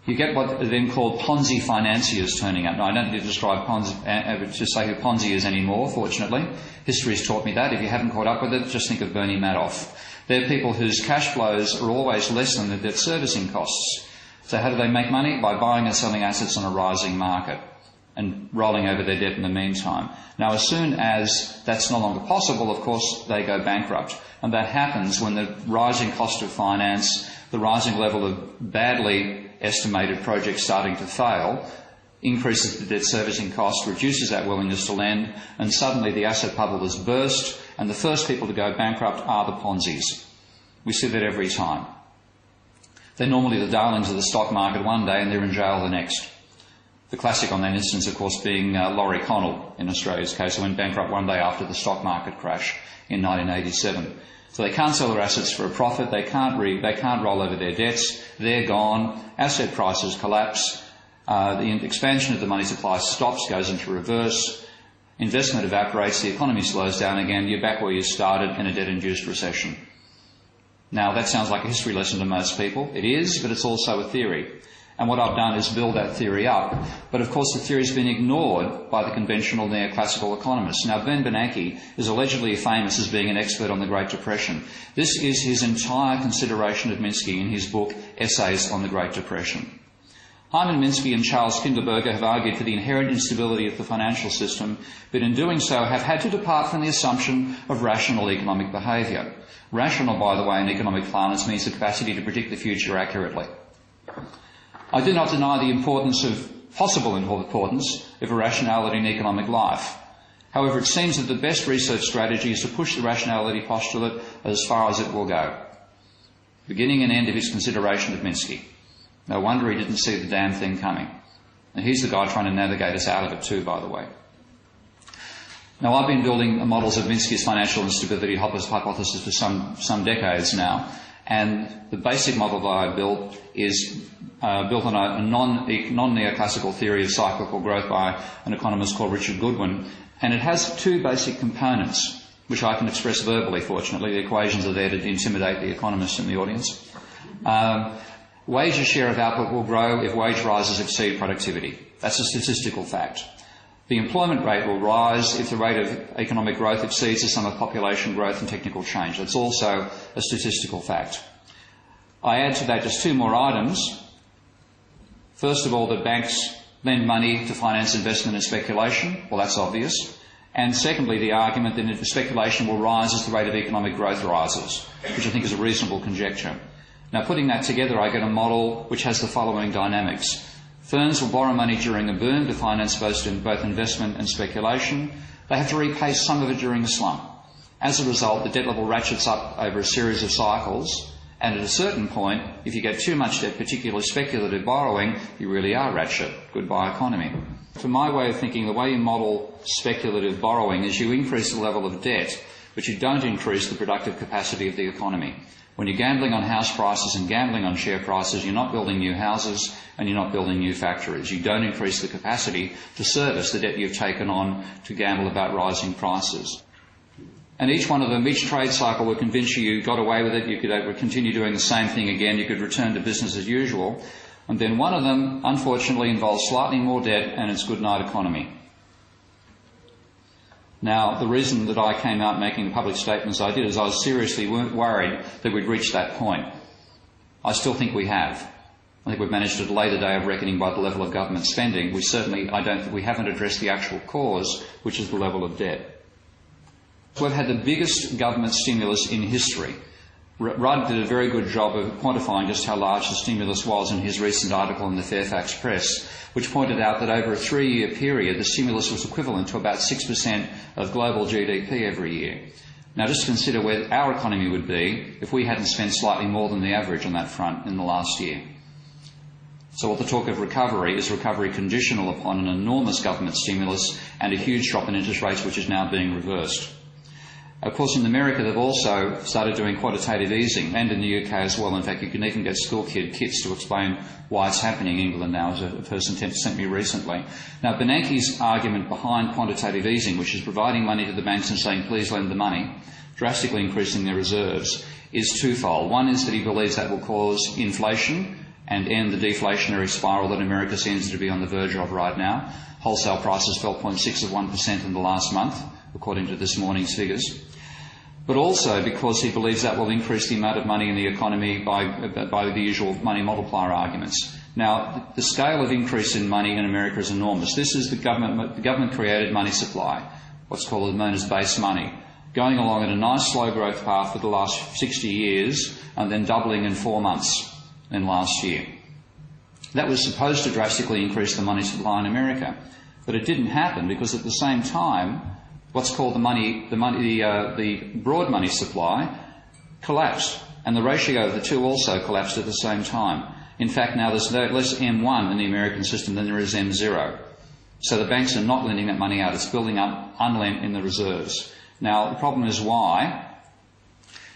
You get what are then called Ponzi financiers turning up. Now, I don't need to describe Ponzi, to say who Ponzi is anymore, fortunately. History's taught me that. If you haven't caught up with it, just think of Bernie Madoff. They're people whose cash flows are always less than their debt servicing costs. So how do they make money? By buying and selling assets on a rising market and rolling over their debt in the meantime. Now, as soon as that's no longer possible, of course, they go bankrupt. And that happens when the rising cost of finance, the rising level of badly estimated projects starting to fail, increases the debt servicing cost, reduces that willingness to lend, and suddenly the asset bubble has burst, and the first people to go bankrupt are the Ponzis. We see that every time. They're normally the darlings of the stock market one day and they're in jail the next. The classic on that instance, of course, being Laurie Connell in Australia's case, who went bankrupt one day after the stock market crash in 1987. So they can't sell their assets for a profit, they can't roll over their debts, they're gone, asset prices collapse, the expansion of the money supply stops, goes into reverse, investment evaporates, the economy slows down again, you're back where you started in a debt-induced recession. Now, that sounds like a history lesson to most people. It is, but it's also a theory. And what I've done is build that theory up. But of course the theory's been ignored by the conventional neoclassical economists. Now, Ben Bernanke is allegedly famous as being an expert on the Great Depression. This is his entire consideration of Minsky in his book Essays on the Great Depression. Hyman Minsky and Charles Kinderberger have argued for the inherent instability of the financial system, but in doing so have had to depart from the assumption of rational economic behaviour. Rational, by the way, in economic parlance means the capacity to predict the future accurately. I do not deny the possible importance of irrationality in economic life. However, it seems that the best research strategy is to push the rationality postulate as far as it will go. Beginning and end of his consideration of Minsky. No wonder he didn't see the damn thing coming. And he's the guy trying to navigate us out of it too, by the way. Now, I've been building models of Minsky's financial instability hypothesis for some decades now. And the basic model that I built is built on a non-neoclassical theory of cyclical growth by an economist called Richard Goodwin. And it has two basic components, which I can express verbally, fortunately. The equations are there to intimidate the economists in the audience. Wages share of output will grow if wage rises exceed productivity. That's a statistical fact. The employment rate will rise if the rate of economic growth exceeds the sum of population growth and technical change. That's also a statistical fact. I add to that just two more items. First of all, that banks lend money to finance investment and speculation. Well, that's obvious. And secondly, the argument that speculation will rise as the rate of economic growth rises, which I think is a reasonable conjecture. Now, putting that together, I get a model which has the following dynamics. Firms will borrow money during a boom to finance both investment and speculation. They have to repay some of it during a slump. As a result, the debt level ratchets up over a series of cycles, and at a certain point, if you get too much debt, particularly speculative borrowing, you really are ratchet. Goodbye economy. From my way of thinking, the way you model speculative borrowing is you increase the level of debt, but you don't increase the productive capacity of the economy. When you're gambling on house prices and gambling on share prices, you're not building new houses and you're not building new factories. You don't increase the capacity to service the debt you've taken on to gamble about rising prices. And each one of them, each trade cycle will convince you got away with it, you could continue doing the same thing again, you could return to business as usual. And then one of them, unfortunately, involves slightly more debt and it's good night economy. Now, the reason that I came out making the public statements I did is I was seriously worried that we'd reached that point. I still think we have. I think we've managed to delay the day of reckoning by the level of government spending. We haven't addressed the actual cause, which is the level of debt. We've had the biggest government stimulus in history. Rudd did a very good job of quantifying just how large the stimulus was in his recent article in the Fairfax Press, which pointed out that over a 3-year period, the stimulus was equivalent to about 6% of global GDP every year. Now, just consider where our economy would be if we hadn't spent slightly more than the average on that front in the last year. So what the talk of recovery is recovery conditional upon an enormous government stimulus and a huge drop in interest rates, which is now being reversed. Of course, in America, they've also started doing quantitative easing, and in the UK as well. In fact, you can even get school kits to explain why it's happening in England now, as a person sent me recently. Now, Bernanke's argument behind quantitative easing, which is providing money to the banks and saying, please lend the money, drastically increasing their reserves, is twofold. One is that he believes that will cause inflation, and end the deflationary spiral that America seems to be on the verge of right now. Wholesale prices fell 0.6% in the last month, according to this morning's figures. But also because he believes that will increase the amount of money in the economy by the usual money multiplier arguments. Now, the scale of increase in money in America is enormous. This is the government-created money supply, what's known as base money, going along at a nice slow growth path for the last 60 years and then doubling in 4 months in last year. That was supposed to drastically increase the money supply in America, but it didn't happen because at the same time, what's called the broad money supply collapsed, and the ratio of the two also collapsed at the same time. In fact, now there's less M1 in the American system than there is M0. So the banks are not lending that money out. It's building up unlent in the reserves. Now, the problem is why?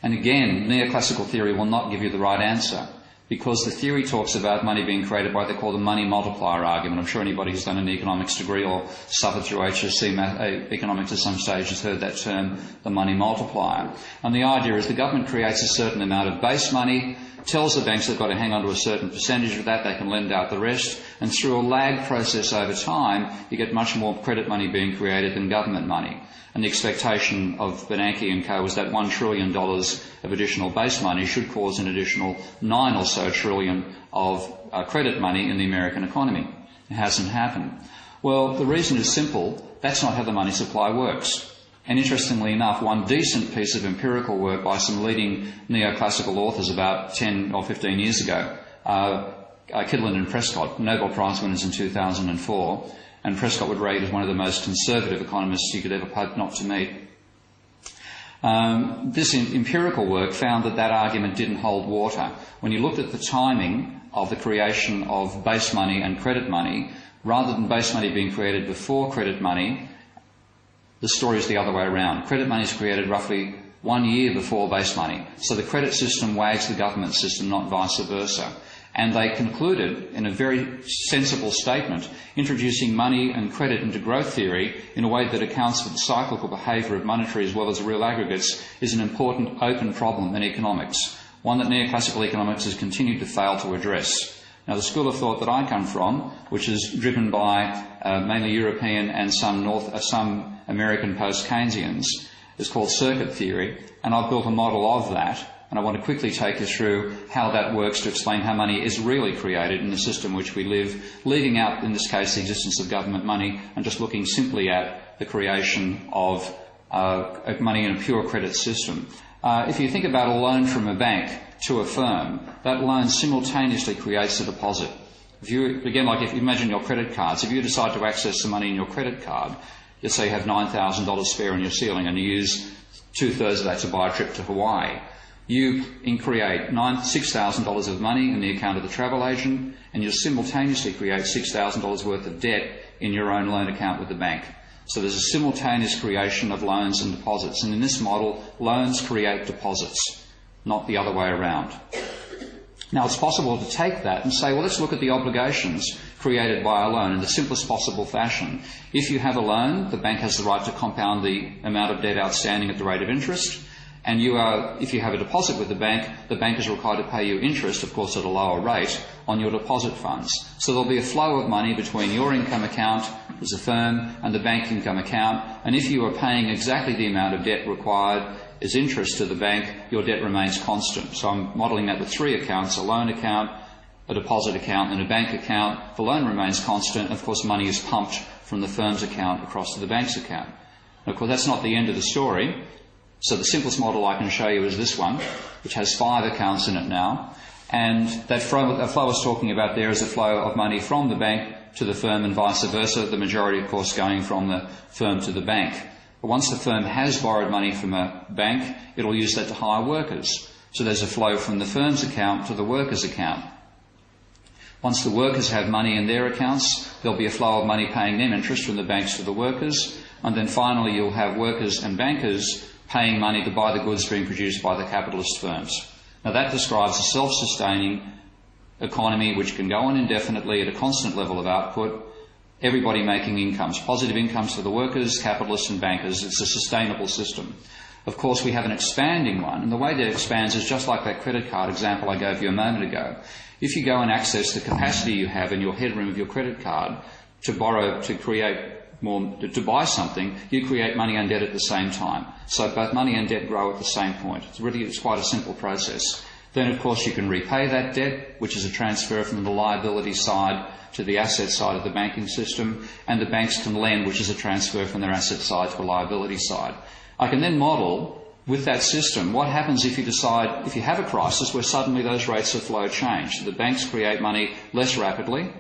And again, neoclassical theory will not give you the right answer, because the theory talks about money being created by what they call the money multiplier argument. I'm sure anybody who's done an economics degree or suffered through HSC economics at some stage has heard that term, the money multiplier. And the idea is the government creates a certain amount of base money, tells the banks they've got to hang on to a certain percentage of that, they can lend out the rest, and through a lag process over time, you get much more credit money being created than government money. And the expectation of Bernanke and co was that $1 trillion of additional base money should cause an additional $9 or so trillion of credit money in the American economy. It hasn't happened. Well, the reason is simple. That's not how the money supply works. And interestingly enough, one decent piece of empirical work by some leading neoclassical authors about 10 or 15 years ago, Kydland and Prescott, Nobel Prize winners in 2004, and Prescott would rate as one of the most conservative economists you could ever hope not to meet. This empirical work found that argument didn't hold water. When you looked at the timing of the creation of base money and credit money, rather than base money being created before credit money, the story is the other way around. Credit money is created roughly 1 year before base money. So the credit system wags the government system, not vice versa. And they concluded in a very sensible statement, introducing money and credit into growth theory in a way that accounts for the cyclical behaviour of monetary as well as real aggregates is an important open problem in economics, one that neoclassical economics has continued to fail to address. Now, the school of thought that I come from, which is driven by mainly European and some American post-Keynesians, is called circuit theory, and I've built a model of that. And I want to quickly take you through how that works to explain how money is really created in the system in which we live, leaving out, in this case, the existence of government money and just looking simply at the creation of money in a pure credit system. If you think about a loan from a bank to a firm, that loan simultaneously creates a deposit. If you imagine your credit cards, if you decide to access the money in your credit card, let's say you have $9,000 spare in your ceiling and you use 2/3 of that to buy a trip to Hawaii. You create $6,000 of money in the account of the travel agent, and you simultaneously create $6,000 worth of debt in your own loan account with the bank. So there's a simultaneous creation of loans and deposits. And in this model, loans create deposits, not the other way around. Now, it's possible to take that and say, well, let's look at the obligations created by a loan in the simplest possible fashion. If you have a loan, the bank has the right to compound the amount of debt outstanding at the rate of interest. And if you have a deposit with the bank is required to pay you interest, of course at a lower rate, on your deposit funds. So there'll be a flow of money between your income account as a firm and the bank income account. And if you are paying exactly the amount of debt required as interest to the bank, your debt remains constant. So I'm modelling that with 3 accounts, a loan account, a deposit account and a bank account. The loan remains constant. Of course, money is pumped from the firm's account across to the bank's account. And of course, that's not the end of the story. So the simplest model I can show you is this one, which has 5 accounts in it now. And that flow I was talking about there is a flow of money from the bank to the firm and vice versa, the majority, of course, going from the firm to the bank. But once the firm has borrowed money from a bank, it'll use that to hire workers. So there's a flow from the firm's account to the worker's account. Once the workers have money in their accounts, there'll be a flow of money paying them interest from the banks to the workers. And then finally, you'll have workers and bankers paying money to buy the goods being produced by the capitalist firms. Now that describes a self-sustaining economy which can go on indefinitely at a constant level of output, everybody making incomes, positive incomes for the workers, capitalists and bankers. It's a sustainable system. Of course, we have an expanding one, and the way that it expands is just like that credit card example I gave you a moment ago. If you go and access the capacity you have in your headroom of your credit card to borrow, to create more, to buy something, you create money and debt at the same time. So both money and debt grow at the same point. It's quite a simple process. Then, of course, you can repay that debt, which is a transfer from the liability side to the asset side of the banking system, and the banks can lend, which is a transfer from their asset side to the liability side. I can then model, with that system, what happens if you decide, if you have a crisis where suddenly those rates of flow change. The banks create money less rapidly,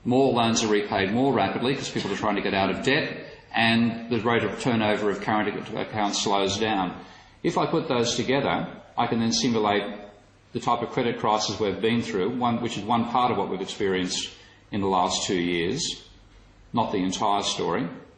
more loans are repaid more rapidly because people are trying to get out of debt, and the rate of turnover of current accounts slows down. If I put those together, I can then simulate the type of credit crisis we've been through, which is one part of what we've experienced in the last 2 years, not the entire story.